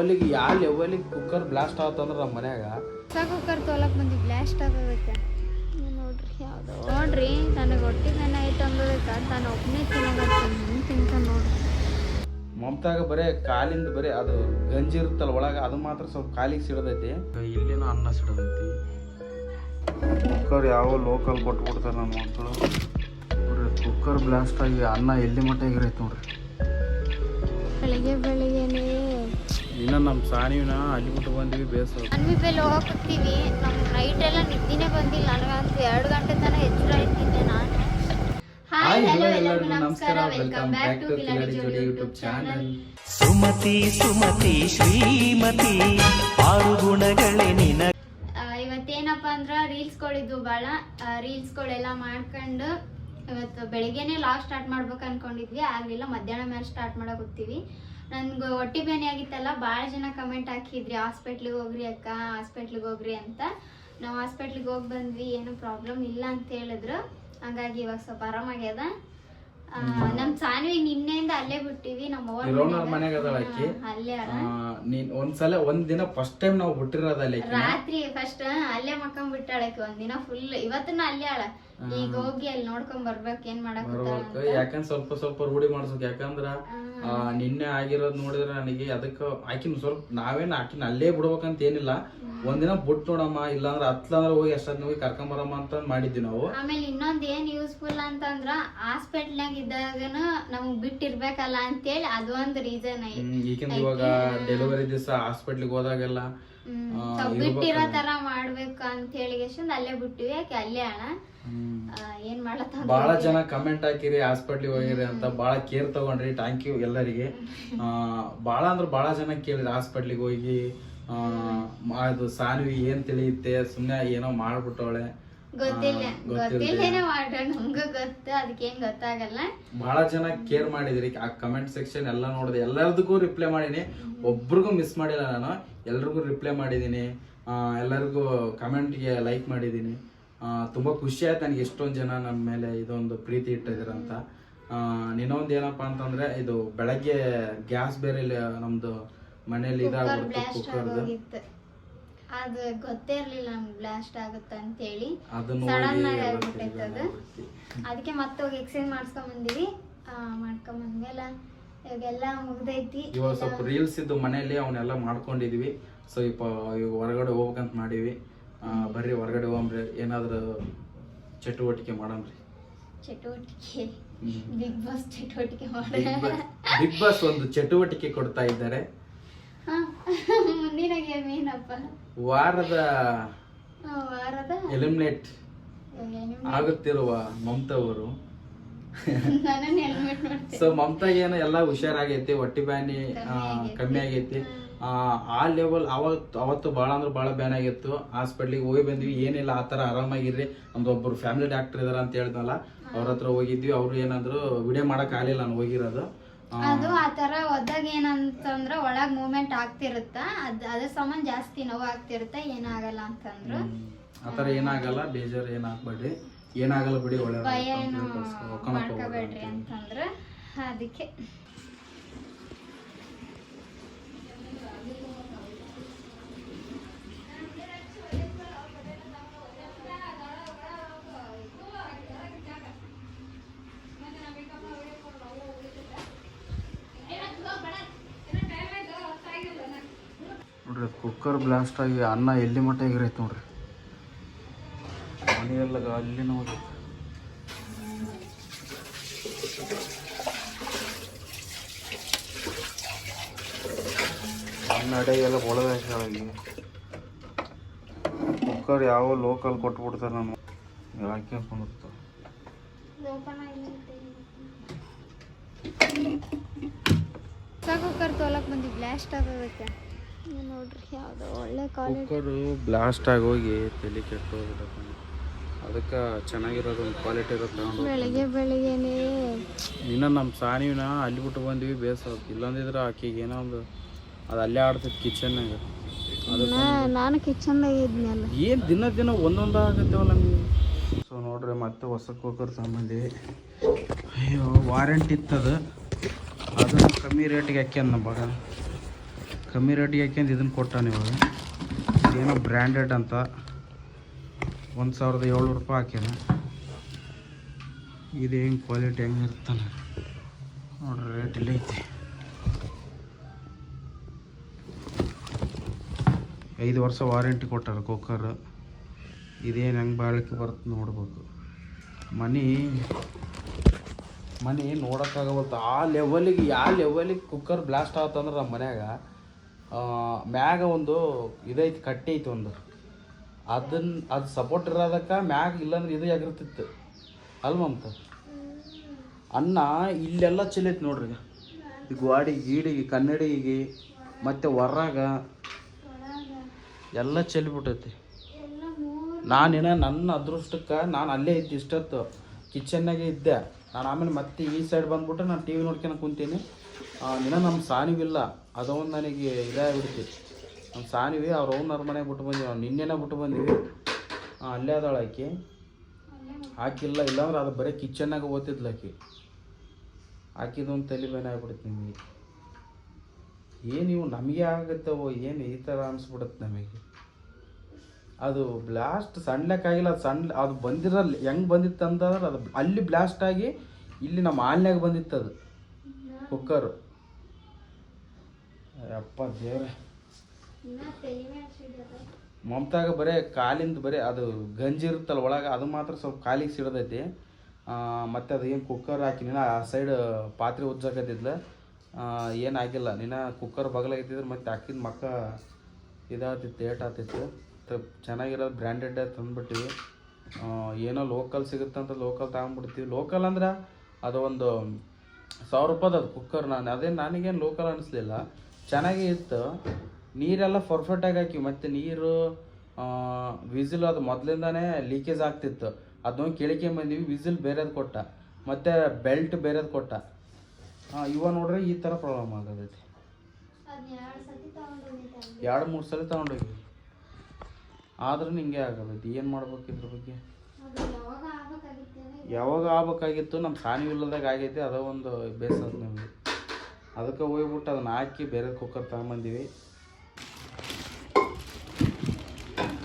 ಲೆವೆಲಿಗೆ ಯಾವ ಲೆವೆಲಿಗೆ cooker blast ಆತಂದ್ರೆ ನಮ್ಮ ಮನ್ಯಾಗ ಕುಕ್ಕರ್ ತೊಗೊಳಕ್ ಬಂದು ಬ್ಲಾಸ್ಟ್ ಆಗೋದಕ್ಕೆ ನೋಡ್ರಿ ಯಾವ್ದು ನೋಡ್ರಿ ನನಗೆ ಹೊಟ್ಟೆ ನನ್ನ ಐತೆ ಅಂಬೋದಕ್ಕೆ ನಾನು ಒಬ್ಬನೇ ತಿಂತ ನೋಡ್ರಿ. ಮಮತಾಗ ಬರೇ ಕಾಲಿಂದ ಬರೇ ಅದು ಗಂಜಿ ಇರುತ್ತಲ್ಲ ಒಳಗೆ ಅದು ಮಾತ್ರ ಸ್ವಲ್ಪ ಕಾಲಿಗೆ ಸಿಡದೈತಿ. ಇಲ್ಲಿನೂ ಅನ್ನ ಸಿಡದೈತಿ. ಕುಕ್ಕರ್ ಯಾವ ಲೋಕಲ್ ಕೊಟ್ಬಿಡ್ತಾರೆ ನನ್ನ ಮಕ್ಕಳು. ನೋಡ್ರಿ ಕುಕ್ಕರ್ ಬ್ಲಾಸ್ಟ್ ಆಗಿ ಅನ್ನ ಎಲ್ಲಿ ಮಟ್ಟ ಆಗಿರೈತೆ ನೋಡ್ರಿ. ಬೆಳಿಗ್ಗೆನೇ ಇನ್ನು ನಮ್ಮ ಸಾನಿವಿನ ಅಲ್ಲಿ ಬಿಟ್ಟು ಬಂದ್ವಿ ಬೇಸರ. ಅನ್ವಿ ಬೆಲೆ ಹೋಗ್ತೀವಿ. ನಮ್ಗೆ ನೈಟ್ ಎಲ್ಲ ನಿದ್ದಿನೇ ಬಂದಿಲ್ಲ. ನನಗಂತೂ 2 ಗಂಟೆ ತನಕ ಎಚ್ಚರ ಇಟ್ಟಿದ್ದೆ ನಾನು. ಹಾಯ್ ಹಲೋ ಎಲ್ಲರಿಗೂ ನಮಸ್ಕಾರ. ವೆಲ್ಕಮ್ ಬ್ಯಾಕ್ ಟು ಕಿಲಾಡಿ ಜೋಡಿ ಯೂಟ್ಯೂಬ್ ಚಾನಲ್. ಸುಮತಿ ಸುಮತಿ ಶ್ರೀಮತಿ 6 ಗುಣಗಳೇ ನಿನ. ಇವತ್ತೇನಪ್ಪ ಅಂದ್ರೆ ರೀಲ್ಸ್ಗಳಿದ್ವು ಭಾಳ. ರೀಲ್ಸ್ಗಳೆಲ್ಲ ಮಾಡ್ಕೊಂಡು ಇವತ್ತು ಬೆಳಿಗ್ಗೆನೆ ಲಾಗ್ ಸ್ಟಾರ್ಟ್ ಮಾಡ್ಬೇಕು ಅನ್ಕೊಂಡಿದ್ವಿ. ಆಗಲಿಲ್ಲ, ಮಧ್ಯಾಹ್ನ ಮೇಲೆ ಸ್ಟಾರ್ಟ್ ಮಾಡಕ್ ಹೋಗ್ತೀವಿ. ನನ್ಗೆ ಹೊಟ್ಟೆ ಬೇನೆ ಆಗಿತ್ತಲ್ಲ, ಭಾಳ ಜನ ಕಮೆಂಟ್ ಹಾಕಿದ್ರಿ ಹಾಸ್ಪಿಟ್ಲಿಗೆ ಹೋಗ್ರಿ ಅಕ್ಕ, ಹಾಸ್ಪಿಟ್ಲಿಗೆ ಹೋಗ್ರಿ ಅಂತ. ನಾವು ಹಾಸ್ಪಿಟ್ಲಿಗೆ ಹೋಗಿ ಬಂದ್ವಿ, ಏನು ಪ್ರಾಬ್ಲಮ್ ಇಲ್ಲ ಅಂತ ಹೇಳಿದ್ರು. ಹಂಗಾಗಿ ಇವಾಗ ಸ್ವಲ್ಪ ಆರಾಮಾಗ್ಯದ. ನಮ್ ಸಾನ್ವಿ ನಿನ್ನೆಯಿಂದ ಅಲ್ಲೇ ಬಿಟ್ಟಿವಿ. ನಮ್ಮ ಅಲ್ಲೇ ಒಂದ್ ದಿನ ಫಸ್ಟ್ ಟೈಮ್ ನಾವು ಬಿಟ್ಟಿರೋದಲ್ಲಿ ರಾತ್ರಿ ಫಸ್ಟ್ ಅಲ್ಲೇ ಮಕ್ಕಂಡ್ ಬಿಟ್ಟಾಳಕ್ಕೆ ಒಂದಿನ ಫುಲ್. ಇವತ್ತನ್ನ ಅಲ್ಲೇ ಆಳ. ಈಗ ಹೋಗಿ ಅಲ್ಲಿ ನೋಡ್ಕೊಂಡ್ ಬರ್ಬೇಕು ಏನ್ ಮಾಡಕ್. ಯಾಕಂದ್ರೆ ಸ್ವಲ್ಪ ಸ್ವಲ್ಪ ರೂಢಿ ಮಾಡ್ಸ್ಬೇಕು. ಯಾಕಂದ್ರ ನಿನ್ನೆ ಆಗಿರೋದ್ ನೋಡಿದ್ರೆ ನನಗೆ ಅದಕ್ಕ ಆಕಿನ ಸ್ವಲ್ಪ ನಾವೇನ್ ಆಕಿನ ಅಲ್ಲೇ ಬಿಡ್ಬೇಕಂತ ಏನಿಲ್ಲ. ಒಂದಿನ ಬಿಟ್ಟು ನೋಡಮ್ಮ, ಇಲ್ಲಾಂದ್ರ ಹತ್ಲಂದ್ರ ಹೋಗಿ ಎಷ್ಟೊತ್ತಿನ ಹೋಗಿ ಕರ್ಕೊಂಡ್ ಬರಮ್ಮ ಅಂತ ಮಾಡಿದ್ವಿ ನಾವು. ಆಮೇಲೆ ಇನ್ನೊಂದ್ ಏನ್ ಯೂಸ್ಫುಲ್ ಅಂತಂದ್ರ ಹಾಸ್ಪಿಟ್ಲ್ನಾಗ ಇದ್ದಾಗನು ನಮಗ್ ಬಿಟ್ಟಿರ್ಬೇಕಲ್ಲ ಅಂತೇಳಿ ಅದು ಒಂದ್ ರೀಸನ್ ಐತಿ. ಈಗಿಂದ ಇವಾಗ ಡೆಲಿವರಿ ದಿವಸ ಹಾಸ್ಪಿಟ್ಲಿಗೆ ಹೋದಾಗೆಲ್ಲ ಬಿಟ್ಟಿರೋ ತರ ಮಾಡ್ಬೇಕು ಅಂತ ಹೇಳಿ ಅಲ್ಲೇ ಬಿಟ್ಟಿವಿ. ಯಾಕೆ ಅಲ್ಲೇ ಅಣ್ಣ ಏನ್ ಮಾಡತ್ತ. ಬಹಳ ಜನ ಕಮೆಂಟ್ ಹಾಕಿರಿ ಹಾಸ್ಪಿಟ್ಲಿಗೆ ಹೋಗಿರಿ ಅಂತ, ಬಹಳ ಕೇರ್ ತಗೊಂಡ್ರಿ. ಥ್ಯಾಂಕ್ ಯು ಎಲ್ಲರಿಗೆ. ಬಹಳ ಅಂದ್ರೆ ಬಹಳ ಜನ ಕೇಳಿರಿ ಹಾಸ್ಪಿಟ್ಲಿಗೆ ಹೋಗಿ ಅದು ಸಾನ್ವಿ ಏನ್ ತಿಳಿಯುತ್ತೆ, ಸುಮ್ನೆ ಏನೋ ಮಾಡ್ಬಿಟ್ಟವಳೆ. ಗೊತ್ತಿಲ್ಲ ಮಾಡೋಣ, ನಮ್ಗೂ ಗೊತ್ತು, ಅದಕ್ಕೇನ್ ಗೊತ್ತಾಗಲ್ಲ. ಬಹಳ ಜನ ಕೇರ್ ಮಾಡಿದ್ರಿ. ಆ ಕಮೆಂಟ್ ಸೆಕ್ಷನ್ ಎಲ್ಲ ನೋಡಿದೆ, ಎಲ್ಲದಕ್ಕೂ ರಿಪ್ಲೈ ಮಾಡಿನಿ. ಒಬ್ರಿಗೂ ಮಿಸ್ ಮಾಡಿಲ್ಲ ನಾನು, ಎಲ್ರಿಗೂ ರಿಪ್ಲೈ ಮಾಡಿದೀನಿ. ಎಲ್ಲರಿಗೂ ಕಮೆಂಟ್ಗೆ ಲೈಕ್ ಮಾಡಿದೀನಿ. ತುಂಬಾ ಖುಷಿ ಆಯ್ತು ನನಗೆ ಎಷ್ಟೊಂದು ಜನ ನನ್ನ ಮೇಲೆ ಇದೊಂದು ಪ್ರೀತಿ ಇಟ್ಟಿದ್ದೀರಂತ. ಇನ್ನೊಂದು ಏನಪ್ಪಾ ಅಂತಂದ್ರೆ, ಇದು ಬೆಳಗ್ಗೆ ಗ್ಯಾಸ್ ಬೇರೆ ನಮ್ದು ಮನೇಲಿ ಇದಾಗ್ಬಿಡ್ತು ಕುಕ್ಕರ್ದು. ಅದು ಗೊತ್ತೇ ಇರ್ಲಿಲ್ಲ ನಮ್ಗೆ ಬ್ಲಾಸ್ಟ್ ಆಗುತ್ತೆ ಅಂತ ಹೇಳಿ. ಸಡನ್ ಆಗಿ ಆಗ್ಬಿಟ್ಟೈತೆ ಅದು. ಅದಕ್ಕೆ ಮತ್ತೆ ಹೋಗಿ ಎಕ್ಸ್ಚೇಂಜ್ ಮಾಡ್ಸ್ಕೊಂಡ್ ಬಂದಿವಿ. ಮಾಡ್ಕೊಂಡ್ ಬಂದ್ಮೇಲೆ ಇವಾಗೆಲ್ಲ ಮುಗ್ದೈತಿ. ಇವಾಗ ಸ್ವಲ್ಪ ರೀಲ್ಸ್ ಇದ್ದು ಮನೇಲಿ ಅವನ್ನೆಲ್ಲ ಮಾಡ್ಕೊಂಡಿದೀವಿ. ಸೊ ಇವಾಗ ಹೊರಗಡೆ ಹೋಗ್ಬೇಕಂತ ಮಾಡೀವಿ. ಬರ್ರಿ ಹೊರಗಡೆ ಹೋಗ್ರಿ, ಏನಾದ್ರು ಚಟುವಟಿಕೆ ಮಾಡಮ್ರಿ. ಚಟುವಟಿಕೆ ಬಿಗ್ ಬಾಸ್ ಚಟುವಟಿಕೆ ಮಾಡ. ಬಿಗ್ ಬಾಸ್ ಒಂದು ಚಟುವಟಿಕೆ ಕೊಡ್ತಾ ಇದ್ದಾರೆ. ಮುಂದಿನ ಗೇಮ್ ಏನಪ್ಪ? ವಾರದ ಎಲಿಮಿನೇಟ್ ಆಗುತ್ತಿರುವ ಮಮತಾ ಅವರು. ಸೊ ಮಮತಾಗೇನು ಎಲ್ಲ ಹುಷಾರಾಗೈತಿ, ಹೊಟ್ಟಿ ಬ್ಯಾನಿ ಕಮ್ಮಿ ಆಗೈತಿ. ಆ ಲೆವೆಲ್ ಅವತ್ತು ಭಾಳ ಅಂದ್ರೆ ಭಾಳ ಬ್ಯಾನ್ ಆಗಿತ್ತು. ಹಾಸ್ಪಿಟ್ಲಿಗೆ ಹೋಗಿ ಬಂದ್ವಿ. ಏನಿಲ್ಲ, ಆ ಥರ ಆರಾಮಾಗಿರ್ರಿ. ನಮ್ದೊಬ್ಬರು ಫ್ಯಾಮಿಲಿ ಡಾಕ್ಟರ್ ಇದಾರ ಅಂತ ಹೇಳಿದ್ನಲ್ಲ, ಅವ್ರ ಹತ್ರ ಹೋಗಿದ್ವಿ. ಅವ್ರು ಏನಾದ್ರು ವಿಡಿಯೋ ಮಾಡಕ್ ಆಗಲಿಲ್ಲ ನಾನು ಹೋಗಿರೋದು. ಅದು ಆತರ ಹೋದಾಗ ಏನಂತಂದ್ರ ಒಳಗ್ ಮೂವ್ಮೆಂಟ್ ಆಗ್ತಿರುತ್ತ, ಅದ್ರ ಸಂಬಂಧ ಜಾಸ್ತಿ ನೋವು ಆಗ್ತಿರುತ್ತ. ಏನಾಗಲ್ಲ ಅಂತಂದ್ರು ಆತರ ಏನಾಗಲ್ಲ, ಬೇಜಾರ್ ಏನಾಗ್ಬೇಡ್ರಿ, ಏನಾಗಲ್ಲ ಬಿಡಿ, ಒಳ್ಳೆ ಭಯ ಏನು ಮಾಡ್ಕೋಬೇಡ್ರಿ ಅಂತಂದ್ರ. ಅದಕ್ಕೆ ನೋಡ್ರಿ ಕುಕ್ಕರ್ ಬ್ಲಾಸ್ಟ್ ಆಗಿ ಅನ್ನ ಎಲ್ಲಿ ಮಟ್ಟ ಆಗಿರೈತೆ ನೋಡ್ರಿ. ಮನೆಯೆಲ್ಲ ಅಲ್ಲಿ ನೋಡಿ ಅನ್ನ ಅಡೆಗೆಲ್ಲ ಒಳಗಾಗಿ ಕುಕ್ಕರ್ ಯಾವ ಲೋಕಲ್ ಕೊಟ್ಬಿಡ್ತಾರೆ. ನಾನು ಯಾಕೆ ಅನ್ಕೊಂಡಿರ್ತ ಕುಕ್ಕರ್ ತೊಗೊಳಕ್ ಬಂದು ಬ್ಲಾಸ್ಟ್ ಆಗೋದಕ್ಕೆ ನೋಡ್ರಿ ಯಾವ್ದು ಒಳ್ಳೆ ಕುಕ್ಕರು ಬ್ಲಾಸ್ಟ್ ಆಗೋಗಿ ತಲೆ ಕೆಟ್ಟು ಹೋಗ್ಬಿಟ್ಟಪ್ಪ. ಅದಕ್ಕೆ ಚೆನ್ನಾಗಿರೋದು ಒಂದು ಕ್ವಾಲಿಟಿ ಇರುತ್ತೆ. ಬೆಳಿಗ್ಗೆನೇ ಇನ್ನು ನಮ್ಮ ಸಾನಿವಿನ ಅಲ್ಲಿ ಬಿಟ್ಟು ಬಂದ್ವಿ ಬೇಸರ. ಇಲ್ಲಂದಿದ್ರೆ ಆಕೆಗೆ ಏನೋ ಒಂದು ಅದು ಅಲ್ಲೇ ಆಡ್ತೈತಿ ಕಿಚನ್ನಾಗ. ನಾನು ಕಿಚನ್ದಾಗ ಇದ್ನಲ್ಲ. ಏನು ದಿನ ಒಂದೊಂದು ಆಗತ್ತೇವಲ್ಲ ನಮಗೆ. ಸೊ ನೋಡ್ರಿ ಮತ್ತೆ ಹೊಸ ಕುಕ್ಕರ್ ತಗೊಂಬಂದಿವಿ. ಅಯ್ಯೋ ವಾರಂಟಿ ಇತ್ತದು, ಅದನ್ನು ಕಮ್ಮಿ ರೇಟಿಗೆ ಹಾಕ್ಯಾನ ನಮ್ಮ ಕಮ್ಮಿ ರೇಟಿಗೆ ಹಾಕ್ಯಂದು ಇದನ್ನು ಕೊಟ್ಟಾನೆ ಇವಾಗ. ಏನೋ ಬ್ರ್ಯಾಂಡೆಡ್ ಅಂತ 1700 ರೂಪಾಯಿ ಹಾಕ್ಯಾನ. ಇದು ಹೆಂಗೆ ಕ್ವಾಲಿಟಿ ಹೆಂಗೆ ಇರ್ತಾನೆ ನೋಡ್ರಿ. ರೇಟ್ ಇಲ್ಲ ಐತಿ. 5 ವರ್ಷ ವಾರಂಟಿ ಕೊಟ್ಟಾರ ಕುಕ್ಕರ್. ಇದೇನು ಹೆಂಗೆ ಬಾಳಿಕೆ ಬರುತ್ತೆ ನೋಡ್ಬೇಕು. ಮನೆ ನೋಡೋಕ್ಕಾಗವಲ್ತು ಆ ಲೆವೆಲಿಗೆ. ಯಾವ ಲೆವೆಲಿಗೆ ಕುಕ್ಕರ್ ಬ್ಲಾಸ್ಟ್ ಆತಂದ್ರೆ ನಮ್ಮ ಮನ್ಯಾಗ ಮ್ಯಾಗ ಒಂದು ಇದೈತಿ, ಕಟ್ಟಿ ಐತಿ ಒಂದು. ಅದು ಸಪೋರ್ಟ್ ಇರೋದಕ್ಕೆ ಮ್ಯಾಗ, ಇಲ್ಲಾಂದ್ರೆ ಇದು ಆಗಿರ್ತಿತ್ತು ಅಲ್ವಂತ. ಅನ್ನ ಇಲ್ಲೆಲ್ಲ ಚೆಲ್ಲೈತಿ ನೋಡ್ರಿ. ಈ ಗೋಡಿಗೆ ಗೀಡಿಗೆ ಕನ್ನಡಿಗೆ ಮತ್ತು ಹೊರಾಗ ಎಲ್ಲ ಚೆಲ್ಲಿಬಿಟ್ಟೈತಿ. ನನ್ನ ಅದೃಷ್ಟಕ್ಕೆ ನಾನು ಅಲ್ಲೇ ಇದ್ದು ಇಷ್ಟೊತ್ತು ಕಿಚನ್ನಾಗೆ ಇದ್ದೆ. ನಾನು ಆಮೇಲೆ ಮತ್ತೆ ಈ ಸೈಡ್ ಬಂದ್ಬಿಟ್ಟು ನಾನು ಟಿ ವಿ ನೋಡ್ಕೊಂಡು ಕುಂತೀನಿ. ನಮ್ಮ ಸಾನಿವಿಲ್ಲ, ಅದೊಂದು ನನಗೆ ಇದಾಗಿಬಿಡ್ತಿ. ನಮ್ಮ ಸಾನಿವಿ ಅವ್ರ ಓನರ್ ಮನೆಗೆ ಬಿಟ್ಟು ಬಂದೀವಿ. ನಾವು ನಿನ್ನೆನೇ ಬಿಟ್ಟು ಬಂದೀವಿ. ಅಲ್ಲೇ ಅದಾಳ ಆಕಿ. ಹಾಕಿಲ್ಲ, ಇಲ್ಲಾಂದ್ರೆ ಅದು ಬರೀ ಕಿಚನ್ನಾಗ ಓದ್ತಿದ್ಲು ಆಕಿ. ಹಾಕಿದೊಂದು ತಲೆ ಬೇನೆ ಆಗ್ಬಿಡುತ್ತೆ ನಿಮಗೆ. ಏನು ಇವು ನಮಗೆ ಆಗುತ್ತವೋ ಏನು ಈ ಥರ ಅನಿಸ್ಬಿಡುತ್ತೆ ನಮಗೆ. ಅದು ಬ್ಲಾಸ್ಟ್ ಸಣ್ಣ ಅದು ಬಂದಿರಲ್ಲ. ಹೆಂಗೆ ಬಂದಿತ್ತು ಅಂತಂದ್ರೆ ಅದು ಅಲ್ಲಿ ಬ್ಲಾಸ್ಟ್ ಆಗಿ ಇಲ್ಲಿ ನಮ್ಮ ಹಾಲ್ನಾಗ ಬಂದಿತ್ತು ಅದು ಕುಕ್ಕರು. ಅಪ್ಪ ದೇವ್ರೆ, ಮಮತಾಗ ಬರೀ ಕಾಲಿಂದ ಬರೀ ಅದು ಗಂಜಿ ಇರುತ್ತಲ್ಲ ಒಳಗೆ, ಅದು ಮಾತ್ರ ಸ್ವಲ್ಪ ಕಾಲಿಗೆ ಸಿಡ್ದೈತಿ. ಮತ್ತು ಅದು ಏನು ಕುಕ್ಕರ್ ಹಾಕಿ ನೀನು ಆ ಸೈಡ್ ಪಾತ್ರೆ ಉಜ್ಜಾಕತ್ತಿದ್ಲ, ಏನಾಗಿಲ್ಲ. ನೀನು ಕುಕ್ಕರ್ ಬಗಲಾಗಿದ್ದಿದ್ರೆ ಮತ್ತೆ ಹಾಕಿದ ಮಕ್ಕ ಇದಾಗ್ತಿತ್ತು, ಏಟ್ ಆಗ್ತಿತ್ತು. ಚೆನ್ನಾಗಿರೋದು ಬ್ರ್ಯಾಂಡೆಡ್ ತಂದುಬಿಟ್ಟಿವಿ. ಏನೋ ಲೋಕಲ್ ಸಿಗುತ್ತಂತ ಲೋಕಲ್ ತಗೊಂಡ್ಬಿಡ್ತೀವಿ. ಲೋಕಲ್ ಅಂದ್ರೆ ಅದು ಒಂದು 1000 ರೂಪಾಯ್ದು ಅದು ಕುಕ್ಕರ್. ನನಗೇನು ಲೋಕಲ್ ಅನ್ನಿಸ್ಲಿಲ್ಲ, ಚೆನ್ನಾಗೇ ಇತ್ತು. ನೀರೆಲ್ಲ ಪರ್ಫೆಕ್ಟಾಗಿ ಹಾಕಿ, ಮತ್ತು ನೀರು ವಿಸಿಲ್ ಅದು ಮೊದಲಿಂದಾನೇ ಲೀಕೇಜ್ ಆಗ್ತಿತ್ತು. ಅದನ್ನು ಕೇಳ್ಕೊಂಬಂದಿವಿ. ವಿಸಿಲ್ ಬೇರೆದು ಕೊಟ್ಟ, ಮತ್ತು ಬೆಲ್ಟ್ ಬೇರೆದು ಕೊಟ್ಟ. ಇವಾಗ ನೋಡ್ರಿ ಈ ಥರ ಪ್ರಾಬ್ಲಮ್ ಆಗೋದೈತಿ. 2-3 ಸಲ ತೊಗೊಂಡೋಗಿ ಆದ್ರೂ ಹಿಂಗೆ ಆಗೋದೈತಿ. ಏನು ಮಾಡ್ಬೇಕು ಇದ್ರ ಬಗ್ಗೆ? ಯಾವಾಗ ಆಗ್ಬೇಕಾಗಿತ್ತು, ನಮ್ಮ ಸಾನಿವಿಲ್ಲದಾಗ ಆಗೈತಿ. ಅದೋ ಒಂದು ಬೇಸದ ನಮಗೆ. ಅದಕ್ಕೆ ಹೋಗ್ಬಿಟ್ಟು ಅದನ್ನ ಹಾಕಿ ಬೇರೆ ಕುಕ್ಕರ್ ತಗೊಂಬಂದೀವಿ.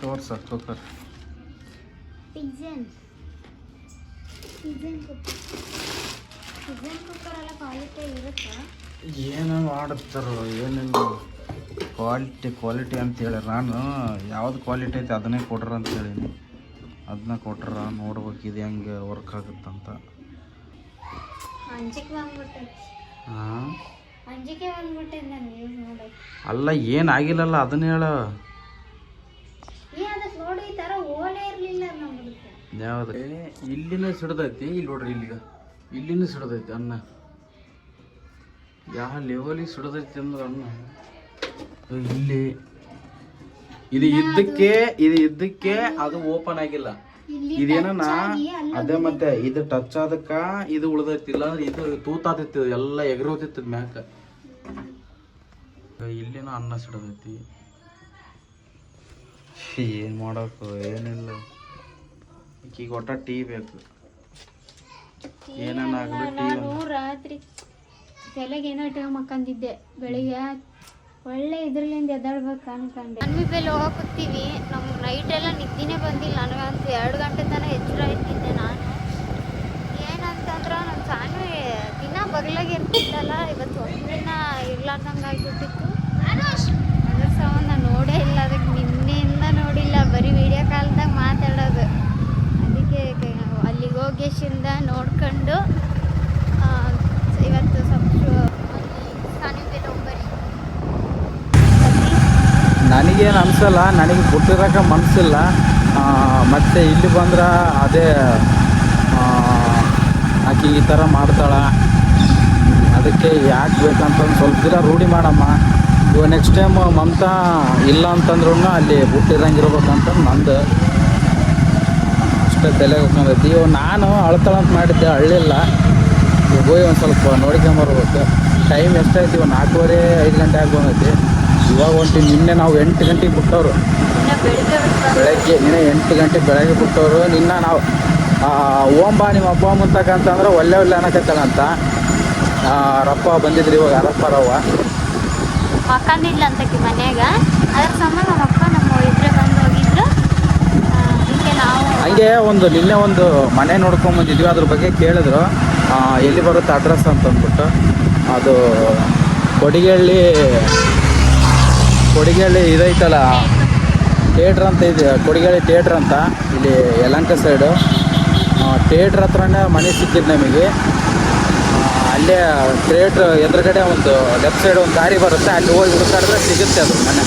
ತೋರ್ಸ ಕುಕ್ಕರ್ ಏನೋ ಮಾಡುತ್ತಾರೋ ಏನಿಲ್ಲ. ಕ್ವಾಲಿಟಿ ಅಂತೇಳಿ ನಾನು ಯಾವ್ದು ಕ್ವಾಲಿಟಿ ಐತೆ ಅದನ್ನೇ ಕೊಡ್ರ ಅಂತೇಳೀನಿ. ಅದನ್ನ ಕೊಟ್ರ ನೋಡ್ಬೇಕು ಇದು ಹೆಂಗೆ ವರ್ಕ್ ಆಗುತ್ತಂತ. ಅಲ್ಲ ಏನಾಗಿಲ್ಲಲ್ಲ ಅದನ್ನ ಹೇಳ. ಯಾವ್ದು ಇಲ್ಲಿನ ಸಿಡ್ದೈತಿ. ಇಲ್ಲಿ ನೋಡ್ರಿ, ಇಲ್ಲಿನ ಸಿಡ್ದೈತಿ ಅನ್ನ. ಯಾವ ಲೆವೆಲಿಗೆ ಸಿಡ್ದೈತಿ ಅಂದ್ರೆ ಅನ್ನ ಇಲ್ಲಿ ಇದು ಇದ್ದಕ್ಕೆ ಅದು ಓಪನ್ ಆಗಿಲ್ಲ. ಇದೇನ ಅದೇ ಮತ್ತೆ ಇದು ಟಚ್ ಆದಕ್ಕ ಇದು ಉಳ್ದೈತಿ. ಇಲ್ಲಾಂದ್ರೆ ಇದು ತೂತಾತಿತ್ತು, ಎಲ್ಲ ಎಗರೋತಿತ್ತು ಮ್ಯಾಕ. ಇಲ್ಲಿನ ಅನ್ನ ಸಿಡದೈತಿ. ಏನ್ ಮಾಡಬೇಕು ಏನಿಲ್ಲ. ಈಗ ಒಟ್ಟ ಟೀ ಬೇಕು. ಏನಾಗಲಿ ಟೀ. ರಾತ್ರಿ ತಲೆಗೆ ಏನೋ ಟೈಮ್ ಹಾಕೊಂಡಿದ್ದೆ, ಬೆಳಿಗ್ಗೆ ಒಳ್ಳೆ ಇದ್ರಲ್ಲಿಂದ ಎದ್ದಾಡ್ಬೇಕು ಅನ್ಕೊಂಡೆ. ಅನ್ವಿಬೆಲ್ ಹೋಗಕ್ಕೆ ಕೂತೀವಿ. ನಮ್ಗೆ ನೈಟ್ ಎಲ್ಲ ನಿದ್ದಿನೇ ಬಂದಿಲ್ಲ. ನನಗಂತೂ 2 ಗಂಟೆ ತನಕ ಎಚ್ಚರ ಇರ್ತಿದ್ದೆ ನಾನು. ಏನಂತಂದ್ರೆ ನಮ್ಮ ಸಾನ್ವಿ ದಿನ ಬಗ್ಲಾಗ ಇರ್ತಿದ್ದಲ್ಲ, ಇವತ್ತು ಒಂದಿನ ಇರ್ಲಾರ್ದಂಗೆ ಆಗಿಬಿಟ್ಟಿತ್ತು. ಅದ್ರ ಸಂಬಂಧ ನೋಡೇ ಇಲ್ಲ, ಅದಕ್ಕೆ ನಿನ್ನೆಯಿಂದ ನೋಡಿಲ್ಲ, ಬರೀ ವಿಡಿಯೋ ಕಾಲ್ದಾಗ ಮಾತಾಡೋದು. ಅದಕ್ಕೆ ಅಲ್ಲಿಗೆ ಹೋಗಿಂದ ನೋಡ್ಕೊಂಡು ಇವತ್ತು ನನಗೇನು ಅನಿಸಲ್ಲ, ನನಗೆ ಬಿಟ್ಟಿರೋಕೆ ಮನಸ್ಸಿಲ್ಲ. ಮತ್ತು ಇಲ್ಲಿ ಬಂದ್ರೆ ಅದೇ ಆಕೆ ಈ ಥರ ಮಾಡ್ತಾಳೆ. ಅದಕ್ಕೆ ಯಾಕೆ ಬೇಕಂತ ಒಂದು ಸ್ವಲ್ಪ ದಿನ ರೂಢಿ ಮಾಡಮ್ಮ. ಇವಾಗ ನೆಕ್ಸ್ಟ್ ಟೈಮ್ ಮಮತಾ ಇಲ್ಲ ಅಂತಂದ್ರೂ ಅಲ್ಲಿ ಬಿಟ್ಟಿರಂಗೆ ಇರ್ಬೇಕಂತ ನಂದು ಅಷ್ಟೇ ತಲೆಗೆ ಹೋಗ್ಕೊಂಡೈತಿ. ಇವಾಗ ನಾನು ಅಳ್ತಾಳಂತ ಮಾಡಿದ್ದೆ, ಅಳ್ಳಿಲ್ಲ. ಹೋಗಿ ಒಂದು ಸ್ವಲ್ಪ ನೋಡ್ಕೊಂಬರ್ಬೇಕು. ಟೈಮ್ ಎಷ್ಟಾಯ್ತು? ಇವಾಗ 4:30-5 ಗಂಟೆ ಆಗಿ ಬಂದೈತಿ. ಇವಾಗ ಹೊಂಟೀನಿ. ನಿನ್ನೆ ನಾವು 8 ಗಂಟೆಗೆ ಬಿಟ್ಟವರು, ಬೆಳಗ್ಗೆ. ನಿನ್ನೆ 8 ಗಂಟೆಗೆ ಬೆಳಗ್ಗೆ ಬಿಟ್ಟವರು. ನಿನ್ನ ನಾವು ಓಂಬಾ ನಿಮ್ಮ ಅಪ್ಪ ಮುಂತಕ್ಕಂತಂದ್ರೆ ಒಳ್ಳೆ ಅನ್ನಕತ್ತಾಳಂತ. ರಪ್ಪ ಬಂದಿದ್ರಿ ಇವಾಗ, ರಪ್ಪ ರವ್ವ ಮಕ್ಕಂದಿಲ್ಲ ಅಂತಕಿ ಮನ್ಯಾಗ. ಅದ್ರ ಸಂಬಂಧ ನಮ್ಮ ಅಪ್ಪ ನಮ್ಮ ಇಬ್ಬರೇ ಬಂದು ಹೋಗಿದ್ರು. ಅದಕ್ಕೆ ನಾವು ಹಂಗೆ ನಿನ್ನೆ ಒಂದು ಮನೆ ನೋಡ್ಕೊಂಡ್ ಬಂದಿದ್ವಿ. ಅದ್ರ ಬಗ್ಗೆ ಕೇಳಿದ್ರು ಎಲ್ಲಿ ಬರುತ್ತೆ ಅಡ್ರೆಸ್ ಅಂತ ಅಂದ್ಬಿಟ್ಟು. ಅದು ಕೊಡಿಗೇಹಳ್ಳಿ ಇದೈತಲ್ಲ ಥಿಯೇಟ್ರ್ ಅಂತ ಇದೆ, ಕೊಡಿಗೇಹಳ್ಳಿ ಥಿಯೇಟ್ರ್ ಅಂತ, ಇಲ್ಲಿ ಯಲಹಂಕ ಸೈಡು ಥಿಯೇಟ್ರ್ ಹತ್ರನೇ ಮನೆ ಸಿಕ್ಕಿದ್ದು ನಮಗೆ. ಅಲ್ಲೇ ಥಿಯೇಟ್ರ್ ಎದುರುಗಡೆ ಒಂದು ಲೆಫ್ಟ್ ಸೈಡ್ ಒಂದು ದಾರಿ ಬರುತ್ತೆ, ಅಲ್ಲಿ ಹೋಗಿ ಹುಡುಕಾಡಿದ್ರೆ ಸಿಗುತ್ತೆ ಅದು ಮನೆ.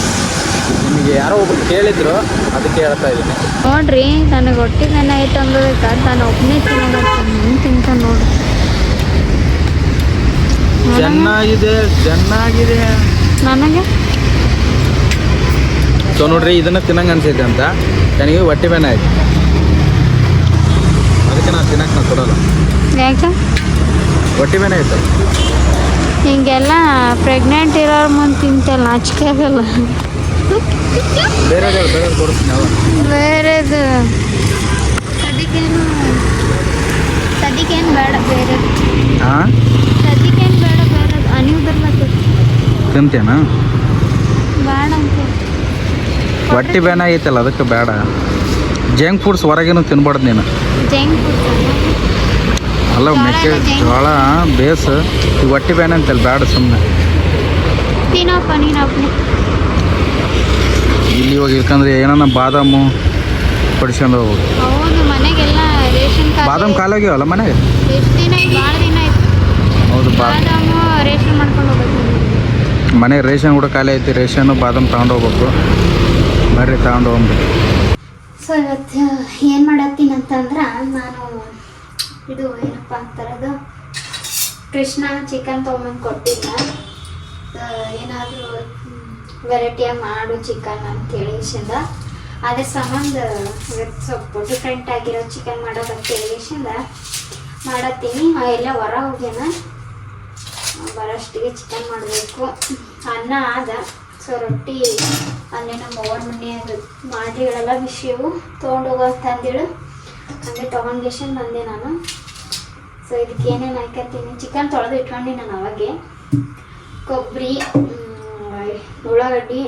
ನಿಮಗೆ ಯಾರೋ ಒಬ್ರು ಕೇಳಿದ್ರು, ಅದಕ್ಕೆ ಹೇಳ್ತಾ ಇದ್ದೀನಿ. ನೋಡ್ರಿ, ನನಗೆ ಹೊಟ್ಟಿಗೆ ಏನಾಯ್ತು ಅಂಬೋದಕ್ಕೆ ನಾನು ಒಬ್ಬನೇ ತಿಂತ ನೋಡ್ರಿ. ಚೆನ್ನಾಗಿದೆ ನನಗೆ ಸೊ ನೋಡ್ರಿ, ಇದನ್ನ ತಿನ್ನಂಗೆ ಅನ್ಸೈತೆ ಅಂತ ನನಗೆ ಹೊಟ್ಟೆ ಬೇನೆ ಆಯ್ತು. ಅದಕ್ಕೆ ನಾನು ತಿನ್ನಕ್ಕೆ ನಾನು ಕೊಡಲ್ಲ. ಯಾಕೆ ಹೊಟ್ಟೆ ಬೇನೆ ಆಯ್ತು. ಹಿಂಗೆಲ್ಲ ಪ್ರೆಗ್ನೆಂಟ್ ಇರೋರು ಮುಂದೆ ತಿಂತಲ್ಲ, ನಾಚಿಕೆ ಆಗಲ್ಲ. ಬೇರೆ ಕೊಡ್ತೀನಿ ಅವ ಬೇರೆದು ಸದ್ಯಕ್ಕೇನು ಬೇಡ, ಬೇರೆ ಹಾಂ ಸದ್ಯಕ್ಕೇನು ಬೇಡ, ಬೇರೆ ಅನಿವು ಬರ್ಲತ್ತದ. ತಿಂತೇನ? ಬೇಡ ಅಂತ ಹೊಟ್ಟೆ ಬೇನೆ ಆಗೈತಲ್ಲ, ಅದಕ್ಕೆ ಬೇಡ. ಜಂಕ್ ಫುಡ್ಸ್ ಹೊರಗೇನು ತಿನ್ಬಾರ್ದು ನೀನು. ಜಂಕ್ ಫುಡ್ ಅಲ್ಲ, ಮೆಕ್ಕೆಜೋಳ ಬೇಸ್ ಈಗ ಹೊಟ್ಟೆ ಬೇನೆ ಅಂತಲ್ಲ, ಬೇಡ ಸುಮ್ಮನೆ ತಿನ್ನಪ್ಪ ನೀನಪ್ಪ. ಇಲ್ಲಿ ಇವಾಗ ಇಲ್ಕಂದ್ರೆ ಏನಾನ ಬಾದಾಮು ಪಡಿಸ್ಕೊಂಡು ಹೋಗ್ಬೋದು. ಹೌದು, ಮನೆಗೆಲ್ಲ ರೇಷನ್ ಬಾದಾಮ್ ಖಾಲಾಗ್ಯವಲ್ಲ ಮನೆಗೆ. ಎಷ್ಟು ದಿನ ಆಯ್ತು? ಭಾಳ ದಿನ ಆಯ್ತು. ಹೌದು, ಬಾದಾಮು ರೇಷನ್ ಮಾಡ್ಕೊಂಡು ಹೋಗ್ಬೇಕು. ಮನೆಗೆ ರೇಷನ್ ಕೂಡ ಖಾಲಿ ಐತಿ. ರೇಷನ್ನು ಬಾದಾಮ್ ತಗೊಂಡು ಹೋಗ್ಬೇಕು. ಬರ್ರಿ ತಗೊಂಡು ಹೋಗ್ಬೇಕು. ಸೊ ಇವತ್ತು ಏನು ಮಾಡತ್ತೀನಿ ಅಂತಂದ್ರೆ, ನಾನು ಇದು ಏನಪ್ಪ ಅಂತಾರದು ಕೃಷ್ಣ ಚಿಕನ್ ತೊಗೊಂಬಂದು ಕೊಟ್ಟಿದ್ದ. ಏನಾದರೂ ವೆರೈಟಿಯಾಗಿ ಮಾಡು ಚಿಕನ್ ಅಂತೇಳಿ ವಿಷಯದ, ಅದ್ರ ಸಂಬಂಧ ಇವತ್ತು ಸ್ವಲ್ಪ ಡಿಫ್ರೆಂಟ್ ಆಗಿರೋ ಚಿಕನ್ ಮಾಡೋದು ಅಂತೇಳಿ ವಿಷಯದ ಮಾಡತ್ತೀನಿ. ಎಲ್ಲ ಹೊರ ಹೋಗ್ಯಾನ, ಬರೋಷ್ಟಿಗೆ ಚಿಕನ್ ಮಾಡಬೇಕು. ಅನ್ನ ಆದ. ಸೊ ರೊಟ್ಟಿ ಅಲ್ಲೇ ನಮ್ಮ ಅವ್ರ ಮನೆಯಾಗ ಮಾಡಿಗಳೆಲ್ಲ ಬಿಸಿವು ತೊಗೊಂಡೋಗೋ ಅಂತಂದೇಳು ಹಂಗೆ ತೊಗೊಂಡ್ಗೆಶನ್ ಬಂದೆ ನಾನು. ಸೊ ಇದಕ್ಕೆ ಏನೇನು ಹಾಕತ್ತೀನಿ, ಚಿಕನ್ ತೊಳೆದು ಇಟ್ಕೊಂಡು ನಾನು ಅವಾಗೆ ಕೊಬ್ಬರಿ, ಉಳ್ಳಾಗಡ್ಡಿ,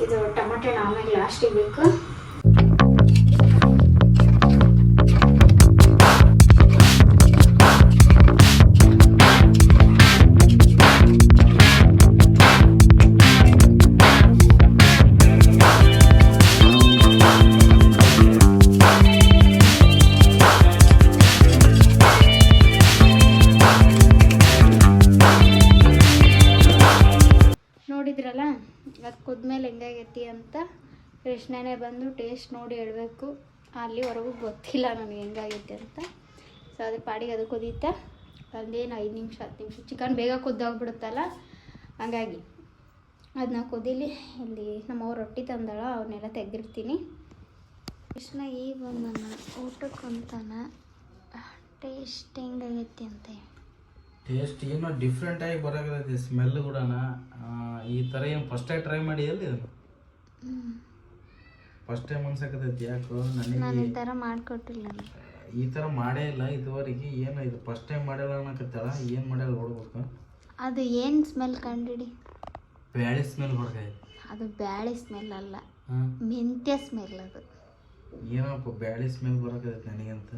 ಇದು ಟೊಮೆಟೊ ಆಮೇಲೆ ಲಾಸ್ಟಿಗೆ ಬೇಕು. ನೋಡಿದ್ರಲ್ಲ, ಅದು ಕುದ್ಮೇಲೆ ಹೆಂಗಾಗೈತಿ ಅಂತ ಕೃಷ್ಣನೇ ಬಂದು ಟೇಸ್ಟ್ ನೋಡಿ ಹೇಳಬೇಕು. ಅಲ್ಲಿವರೆಗೂ ಗೊತ್ತಿಲ್ಲ ನನಗೆ ಹೆಂಗಾಗೈತಿ ಅಂತ. ಸೊ ಅದ್ರ ಪಾಡಿಗೆ ಅದು ಕುದೀತಾ ಒಂದೇನು 5 ನಿಮಿಷ 10 ನಿಮಿಷ ಚಿಕನ್ ಬೇಗ ಕುದ್ದೋಗ್ಬಿಡುತ್ತಲ್ಲ, ಹಂಗಾಗಿ ಅದನ್ನ ಕುದೀಲಿ. ಇಲ್ಲಿ ನಮ್ಮವ್ರು ರೊಟ್ಟಿ ತಂದಳ, ಅವನ್ನೆಲ್ಲ ತೆಗೆದಿರ್ತೀನಿ. ಕೃಷ್ಣ ಈಗ ಬಂದನ ಊಟಕ್ಕೆ ಅಂತಾನ. ಟೇಸ್ಟ್ ಹೆಂಗಾಗೈತಿ ಅಂತ ಟೇಸ್ಟ್ ಏನೋ ಡಿಫ್ರೆಂಟ್ ಆಗಿ ಬರೋಕೈತಿ. ಸ್ಮೆಲ್ ಕೂಡ ಈ ಥರ ಏನು ಫಸ್ಟ್ ಟೈಮ್ ಟ್ರೈ ಮಾಡಿದಲ್ಲ ಇದನ್ನು? ಫಸ್ಟ್ ಟೈಮ್ ಅನ್ಸಕತೈತಿ. ಯಾಕೋ ನನಗೆ ಈ ಥರ ಮಾಡಿಕೊಟ್ಟಿಲ್ಲ, ಈ ಥರ ಮಾಡೇ ಇಲ್ಲ ಇದುವರೆಗೆ. ಏನು ಇದು ಫಸ್ಟ್ ಟೈಮ್ ಮಾಡಿಲ್ಲ ಅನ್ನಕತ್ತಾಳ. ಏನು ಮಾಡ್ಯಾಳ ನೋಡ್ಬೇಕು. ಅದು ಏನು ಸ್ಮೆಲ್ ಕಂಡಿಡಿ? ಬ್ಯಾಳೆ ಸ್ಮೆಲ್ ಹೊರಗೈತಿ. ಅದು ಬ್ಯಾಳೆ ಸ್ಮೆಲ್ ಅಲ್ಲ, ಮೆಂತ್ಯ ಸ್ಮೆಲ್. ಅದು ಏನಪ್ಪ ಬ್ಯಾಳೆ ಸ್ಮೆಲ್ ಬರೋಕೈತಿ ನನಗಂತ.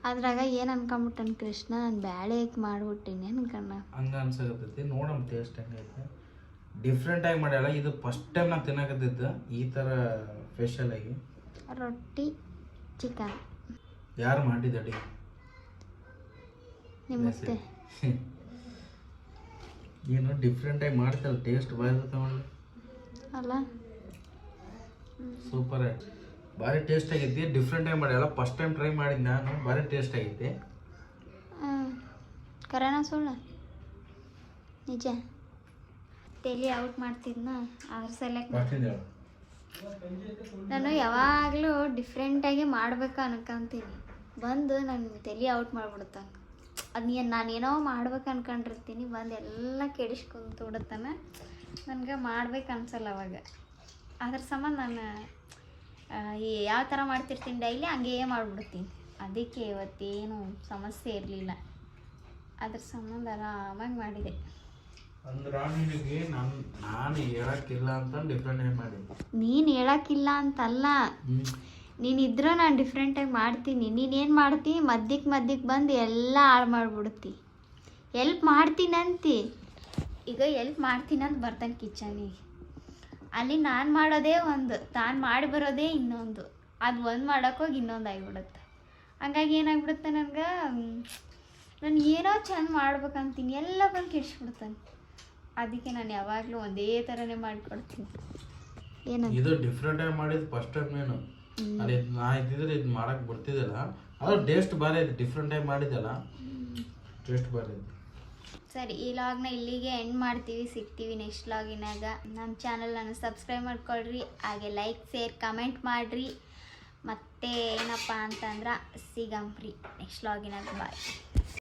ಅದ್ರಾಗ ಏನು ಅನ್ಕೊಂಬಿಟ್ಟನ್ ಕೃಷ್ಣ, ನಾನು ಬ್ಯಾಳೆ ಮಾಡಿಬಿಟ್ಟಿನಿ ಅನ್ಕಣ್ಣ. ಹಂಗೆ ಅನ್ಸಕತ್ತೈತಿ. ನೋಡಮ್ ಟೇಸ್ಟ್ ಹೆಂಗೈತೆ. ಡಿಫ್ರೆಂಟ್ ಆಗಿ ಮಾಡ್ಯಾಳ. ಇದು ಫಸ್ಟ್ ಟೈಮ್ ನಾನು ತಿನ್ನಕತ್ತಿದ್ದ ಈ ಥರ ಸ್ಪೆಷಲ್ ಆಗಿ ರೊಟ್ಟಿ ಚಿಕನ್. ಯಾರು ಮಾಡಿದ ಅಡಿಗೆ? ನಿಮ್ಮತ್ತೆ. ಏನು ಡಿಫ್ರೆಂಟ್ ಆಗಿ ಮಾಡ್ತಲ್ಲ, ಟೇಸ್ಟ್ ಬಾಯಿರುತ್ತೆ ಮಾಡಿ ಅಲ್ಲ. ಸೂಪರ್ ಆಗಿ ಭಾರಿ ಟೇಸ್ಟ್ ಆಗೈತಿ. ಡಿಫ್ರೆಂಟ್ ಆಗಿ ಮಾಡ್ಯಾಳ. ಫಸ್ಟ್ ಟೈಮ್ ಟ್ರೈ ಮಾಡಿದ್ದು ನಾನು. ಭಾರಿ ಟೇಸ್ಟ್ ಆಗೈತಿ. ಕರೋನಾ ಸುಳ್ಳು ನಿಜ. ತಲೆ ಔಟ್ ಮಾಡ್ತಿದ್ನ, ಅದ್ರ ಸೆಲೆಕ್ಟ್ ನಾನು ಯಾವಾಗಲೂ ಡಿಫ್ರೆಂಟಾಗಿ ಮಾಡ್ಬೇಕು ಅನ್ಕೊಂತೀನಿ. ಬಂದು ನನ್ನ ತಲೆ ಔಟ್ ಮಾಡಿಬಿಡ್ತ. ಅದು ನಾನೇನೋ ಮಾಡ್ಬೇಕು ಅನ್ಕೊಂಡಿರ್ತೀನಿ, ಬಂದು ಎಲ್ಲ ಕೆಡಿಸ್ಕೊಂತ ಬಿಡುತ್ತಾನೆ. ನನಗೆ ಮಾಡ್ಬೇಕು ಅನ್ಸಲ್ಲ ಅವಾಗ. ಅದ್ರ ಸಂಬಂಧ ನಾನು ಯಾವ ಥರ ಮಾಡ್ತಿರ್ತೀನಿ ಡೈಲಿ ಹಂಗೇ ಮಾಡಿಬಿಡ್ತೀನಿ. ಅದಕ್ಕೆ ಇವತ್ತೇನು ಸಮಸ್ಯೆ ಇರಲಿಲ್ಲ. ಅದ್ರ ಸಂಬಂಧ ಆರಾಮಾಗಿ ಮಾಡಿದೆ. ಅಂದ್ರ ನಿನಗೆ ನಾನು ಹೇಳಕ್ಕಿಲ್ಲ ಅಂತ ಡಿಫ್ರೆಂಟ್ ಆಗಿ ಮಾಡಿ. ನೀನು ಹೇಳಕ್ಕಿಲ್ಲ ಅಂತಲ್ಲ, ನೀನಿದ್ರೂ ನಾನು ಡಿಫ್ರೆಂಟಾಗಿ ಮಾಡ್ತೀನಿ. ನೀನೇನು ಮಾಡ್ತೀನಿ, ಮಧ್ಯಕ್ಕೆ ಬಂದು ಎಲ್ಲ ಹಾಳು ಮಾಡಿಬಿಡ್ತಿ. ಎಲ್ಪ್ ಮಾಡ್ತೀನಂತಿ, ಈಗ ಎಲ್ಪ್ ಮಾಡ್ತೀನಂತ ಬರ್ತಾನೆ ಕಿಚನಿಗೆ, ಅಲ್ಲಿ ನಾನು ಮಾಡೋದೇ ಒಂದು, ತಾನು ಮಾಡಿ ಬರೋದೇ ಇನ್ನೊಂದು, ಅದು ಒಂದು ಮಾಡೋಕ್ಕೋಗಿ ಇನ್ನೊಂದು ಆಗಿಬಿಡುತ್ತೆ. ಹಂಗಾಗಿ ಏನಾಗ್ಬಿಡುತ್ತೆ ನನಗೆ, ನಾನು ಏನೋ ಚೆಂದ ಮಾಡ್ಬೇಕಂತೀನಿ, ಎಲ್ಲ ಬಂದು ಕೆಡಿಸ್ಬಿಡ್ತಾನೆ. ಅದಕ್ಕೆ ನಾನು ಯಾವಾಗಲೂ ಒಂದೇ ಥರನೇ ಮಾಡಿಕೊಡ್ತೀನಿ. ಏನಂತ ಇದು ಡಿಫ್ರೆಂಟ್ ಆಗಿ ಮಾಡಿದ್ದು ಫಸ್ಟ್ ಟೈಮ್ ನೀನು. ಅಲ್ಲಿ ನಾ ಇದ್ದಿದ್ರೆ ಇದು ಮಾಡಕ್ ಬರ್ತಿದ್ದಲ್ಲ. ಅದು ಟೇಸ್ಟ್ ಬಾರಿ ಐತಿ, ಡಿಫ್ರೆಂಟ್ ಆಗಿ ಮಾಡಿದಲ್ಲ, ಟೇಸ್ಟ್ ಬಾರಿ ಐತಿ. ಸರಿ, ಈ ಲಾಗ್ನ ಇಲ್ಲಿಗೆ ಎಂಡ್ ಮಾಡ್ತೀವಿ. ಸಿಗ್ತೀವಿ ನೆಕ್ಸ್ಟ್ ಲಾಗಿನಾಗ. ನಮ್ಮ ಚಾನಲನ್ನು ಸಬ್ಸ್ಕ್ರೈಬ್ ಮಾಡ್ಕೊಳ್ರಿ, ಹಾಗೆ ಲೈಕ್ ಶೇರ್ ಕಮೆಂಟ್ ಮಾಡಿರಿ. ಮತ್ತೆ ಏನಪ್ಪ ಅಂತಂದ್ರೆ ಸಿಗಂಪ್ರಿ ನೆಕ್ಸ್ಟ್ ಲಾಗಿನಾಗ. ಬಾಯ್.